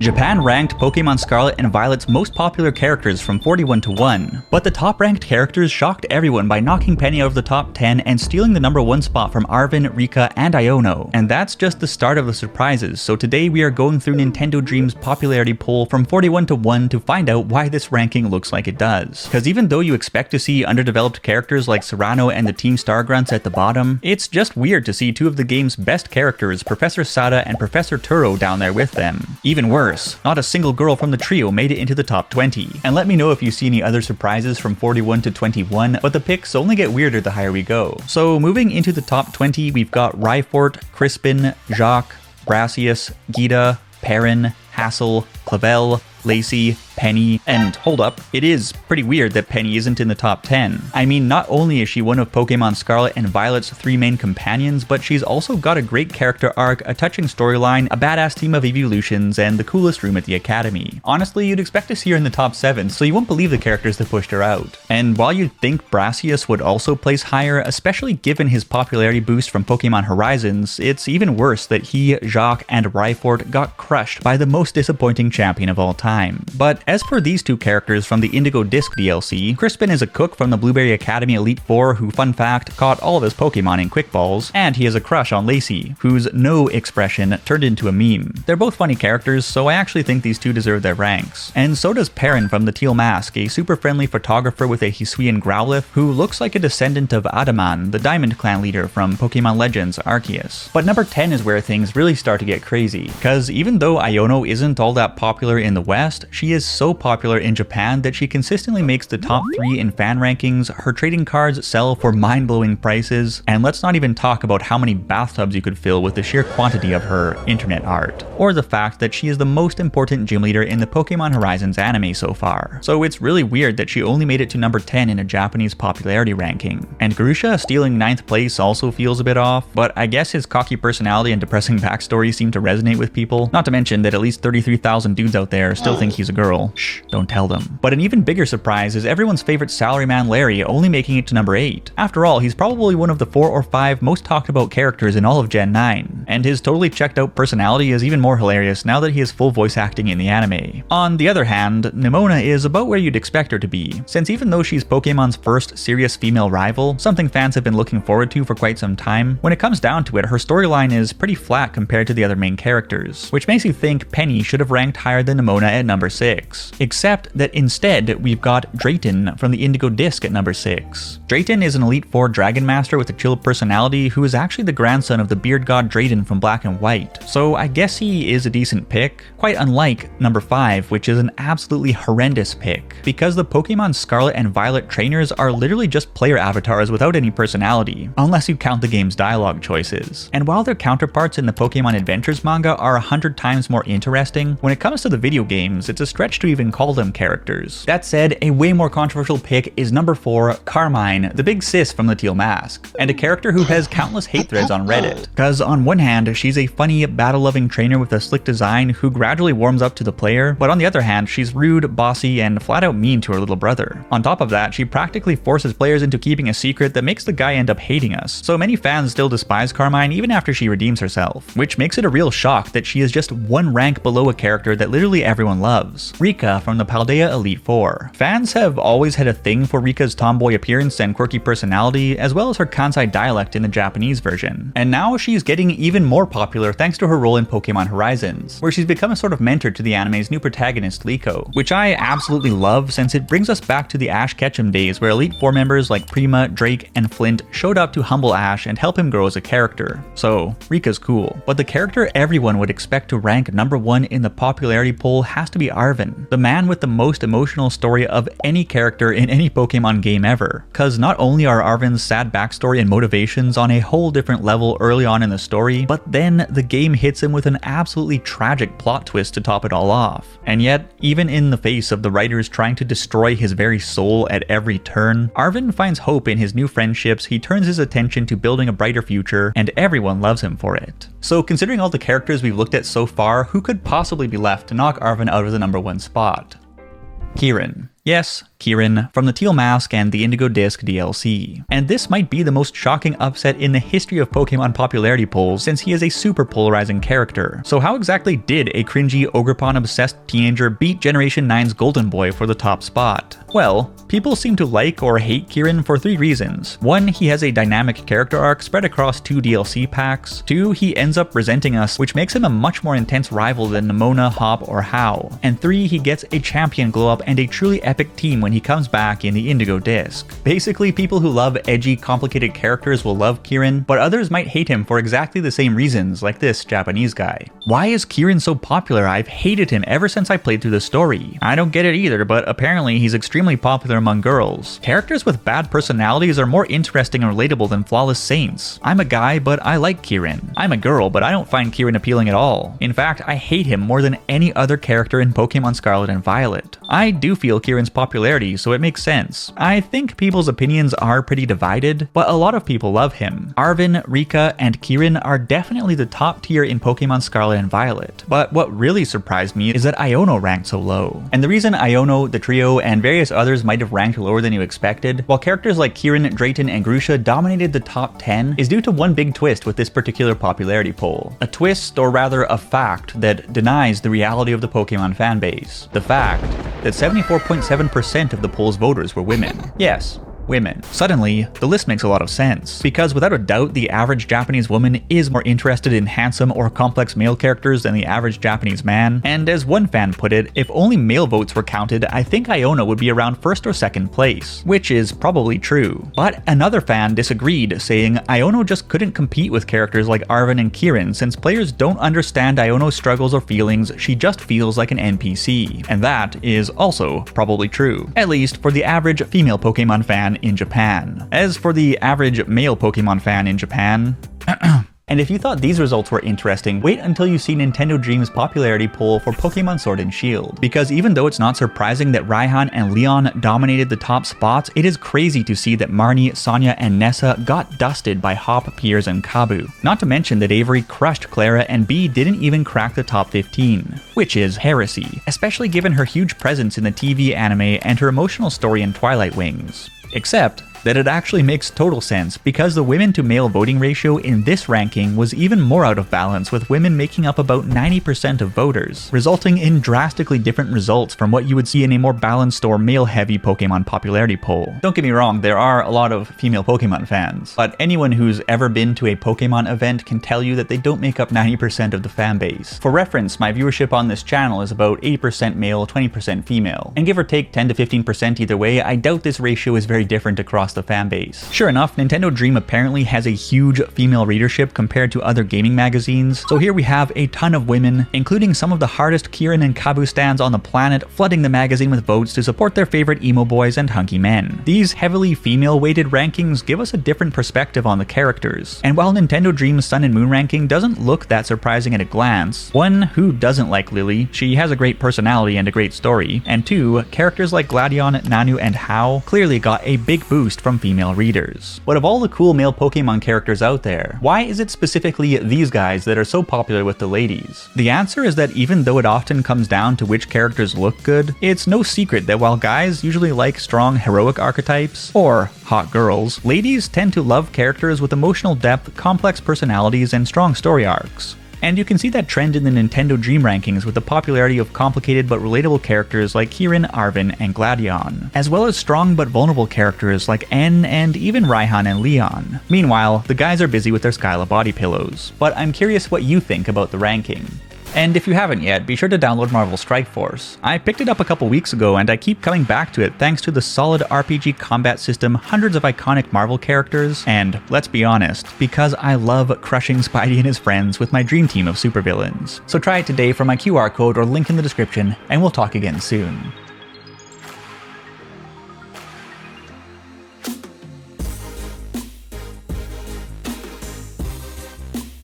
Japan ranked Pokemon Scarlet and Violet's most popular characters from 41 to 1, but the top ranked characters shocked everyone by knocking Penny out of the top 10 and stealing the number 1 spot from Arven, Rika, and Iono. And that's just the start of the surprises, so today we are going through Nintendo Dream's popularity poll from 41 to 1 to find out why this ranking looks like it does. Cause even though you expect to see underdeveloped characters like Serrano and the Team Star Grunts at the bottom, it's just weird to see two of the game's best characters, Professor Sada and Professor Turo, down there with them. Even worse, not a single girl from the trio made it into the top 20. And let me know if you see any other surprises from 41 to 21, but the picks only get weirder the higher we go. So moving into the top 20, we've got Rhyfort, Crispin, Jacques, Brassius, Gita, Perrin, Hassel, Clavel, Lacey, Penny, and hold up, it is pretty weird that Penny isn't in the top 10. I mean, not only is she one of Pokemon Scarlet and Violet's 3 main companions, but she's also got a great character arc, a touching storyline, a badass team of evolutions, and the coolest room at the academy. Honestly, you'd expect to see her in the top 7, so you won't believe the characters that pushed her out. And while you'd think Brassius would also place higher, especially given his popularity boost from Pokemon Horizons, it's even worse that he, Jacques, and Rhyfort got crushed by the most disappointing champion of all time. But as for these two characters from the Indigo Disc DLC, Crispin is a cook from the Blueberry Academy Elite Four who, fun fact, caught all of his Pokemon in Quick Balls, and he has a crush on Lacey, whose no expression turned into a meme. They're both funny characters, so I actually think these two deserve their ranks. And so does Perrin from the Teal Mask, a super friendly photographer with a Hisuian Growlithe who looks like a descendant of Adaman, the Diamond Clan leader from Pokemon Legends Arceus. But number 10 is where things really start to get crazy, cause even though Iono isn't all that popular in the West, she is so popular in Japan that she consistently makes the top 3 in fan rankings, her trading cards sell for mind-blowing prices, and let's not even talk about how many bathtubs you could fill with the sheer quantity of her internet art, or the fact that she is the most important gym leader in the Pokemon Horizons anime so far. So it's really weird that she only made it to number 10 in a Japanese popularity ranking. And Grusha stealing 9th place also feels a bit off, but I guess his cocky personality and depressing backstory seem to resonate with people, not to mention that at least 33,000 dudes out there still think he's a girl. Shh, don't tell them. But an even bigger surprise is everyone's favorite salaryman Larry only making it to number 8. After all, he's probably one of the 4 or 5 most talked about characters in all of Gen 9, and his totally checked out personality is even more hilarious now that he has full voice acting in the anime. On the other hand, Nemona is about where you'd expect her to be, since even though she's Pokemon's first serious female rival, something fans have been looking forward to for quite some time, when it comes down to it, her storyline is pretty flat compared to the other main characters, which makes you think Penny should have ranked higher than Nemona at number 6. Except that instead, we've got Drayton from the Indigo Disc at number 6. Drayton is an Elite Four Dragon Master with a chill personality who is actually the grandson of the beard god Drayton from Black and White, so I guess he is a decent pick, quite unlike number 5, which is an absolutely horrendous pick, because the Pokemon Scarlet and Violet trainers are literally just player avatars without any personality, unless you count the game's dialogue choices. And while their counterparts in the Pokemon Adventures manga are 100 times more interesting, when it comes to the video games, it's a stretch to even call them characters. That said, a way more controversial pick is number 4, Carmine, the big sis from the Teal Mask, and a character who has countless hate threads on Reddit. Cause on one hand, she's a funny, battle-loving trainer with a slick design who gradually warms up to the player, but on the other hand, she's rude, bossy, and flat out mean to her little brother. On top of that, she practically forces players into keeping a secret that makes the guy end up hating us, so many fans still despise Carmine even after she redeems herself, which makes it a real shock that she is just one rank below a character that literally everyone loves, Rika from the Paldea Elite Four. Fans have always had a thing for Rika's tomboy appearance and quirky personality, as well as her Kansai dialect in the Japanese version. And now she's getting even more popular thanks to her role in Pokemon Horizons, where she's become a sort of mentor to the anime's new protagonist Liko, which I absolutely love since it brings us back to the Ash Ketchum days where Elite Four members like Prima, Drake, and Flint showed up to humble Ash and help him grow as a character. So, Rika's cool. But the character everyone would expect to rank number 1 in the popularity poll has to be Arven, the man with the most emotional story of any character in any Pokemon game ever. Cause not only are Arven's sad backstory and motivations on a whole different level early on in the story, but then the game hits him with an absolutely tragic plot twist to top it all off. And yet, even in the face of the writers trying to destroy his very soul at every turn, Arven finds hope in his new friendships, he turns his attention to building a brighter future, and everyone loves him for it. So considering all the characters we've looked at so far, who could possibly be left to knock Arven out of the number 1 spot? Kieran. Yes, Kirin, from the Teal Mask and the Indigo Disc DLC. And this might be the most shocking upset in the history of Pokemon popularity polls since he is a super polarizing character. So how exactly did a cringy Ogerpon-obsessed teenager beat Generation 9's Golden Boy for the top spot? Well, people seem to like or hate Kirin for 3 reasons. 1, he has a dynamic character arc spread across 2 DLC packs. 2, he ends up resenting us, which makes him a much more intense rival than Nemona, Hop, or How. And 3, he gets a champion glow up and a truly epic team when he comes back in the Indigo Disc. Basically, people who love edgy, complicated characters will love Kirin, but others might hate him for exactly the same reasons, like this Japanese guy. Why is Kirin so popular? I've hated him ever since I played through the story. I don't get it either, but apparently he's extremely popular among girls. Characters with bad personalities are more interesting and relatable than flawless saints. I'm a guy, but I like Kirin. I'm a girl, but I don't find Kirin appealing at all. In fact, I hate him more than any other character in Pokemon Scarlet and Violet. I do feel Kirin's popularity, so it makes sense. I think people's opinions are pretty divided, but a lot of people love him. Arven, Rika, and Kirin are definitely the top tier in Pokemon Scarlet and Violet. But what really surprised me is that Iono ranked so low. And the reason Iono, the trio, and various others might have ranked lower than you expected, while characters like Kirin, Drayton, and Grusha dominated the top 10, is due to one big twist with this particular popularity poll. A twist, or rather a fact, that denies the reality of the Pokemon fanbase. The fact that 74.7% of the poll's voters were women. Yes, women. Suddenly, the list makes a lot of sense, because without a doubt the average Japanese woman is more interested in handsome or complex male characters than the average Japanese man, and as one fan put it, if only male votes were counted, I think Iono would be around 1st or 2nd place, which is probably true. But another fan disagreed, saying Iono just couldn't compete with characters like Arven and Kirin since players don't understand Iono's struggles or feelings, she just feels like an NPC. And that is also probably true, at least for the average female Pokemon fan in Japan. As for the average male Pokemon fan in Japan, and if you thought these results were interesting, wait until you see Nintendo Dream's popularity poll for Pokemon Sword and Shield. Because even though it's not surprising that Raihan and Leon dominated the top spots, it is crazy to see that Marnie, Sonia, and Nessa got dusted by Hop, Piers, and Kabu. Not to mention that Avery crushed Clara and Bee didn't even crack the top 15, which is heresy, especially given her huge presence in the TV anime and her emotional story in Twilight Wings. Except that it actually makes total sense, because the women to male voting ratio in this ranking was even more out of balance, with women making up about 90% of voters, resulting in drastically different results from what you would see in a more balanced or male-heavy Pokemon popularity poll. Don't get me wrong, there are a lot of female Pokemon fans, but anyone who's ever been to a Pokemon event can tell you that they don't make up 90% of the fanbase. For reference, my viewership on this channel is about 80% male, 20% female, and give or take 10 to 15% either way, I doubt this ratio is very different across the fanbase. Sure enough, Nintendo Dream apparently has a huge female readership compared to other gaming magazines, so here we have a ton of women, including some of the hardest Kirin and Kabu stans on the planet, flooding the magazine with votes to support their favorite emo boys and hunky men. These heavily female-weighted rankings give us a different perspective on the characters, and while Nintendo Dream's Sun and Moon ranking doesn't look that surprising at a glance, 1, who doesn't like Lily? She has a great personality and a great story, and 2, characters like Gladion, Nanu, and Hau clearly got a big boost from female readers. But of all the cool male Pokemon characters out there, why is it specifically these guys that are so popular with the ladies? The answer is that even though it often comes down to which characters look good, it's no secret that while guys usually like strong heroic archetypes, or hot girls, ladies tend to love characters with emotional depth, complex personalities, and strong story arcs. And you can see that trend in the Nintendo Dream rankings with the popularity of complicated but relatable characters like Kirin, Arven, and Gladion, as well as strong but vulnerable characters like N and even Raihan and Leon. Meanwhile, the guys are busy with their Skyla body pillows, but I'm curious what you think about the ranking. And if you haven't yet, be sure to download Marvel Strike Force. I picked it up a couple weeks ago and I keep coming back to it thanks to the solid RPG combat system, hundreds of iconic Marvel characters, and let's be honest, because I love crushing Spidey and his friends with my dream team of supervillains. So try it today from my QR code or link in the description, and we'll talk again soon.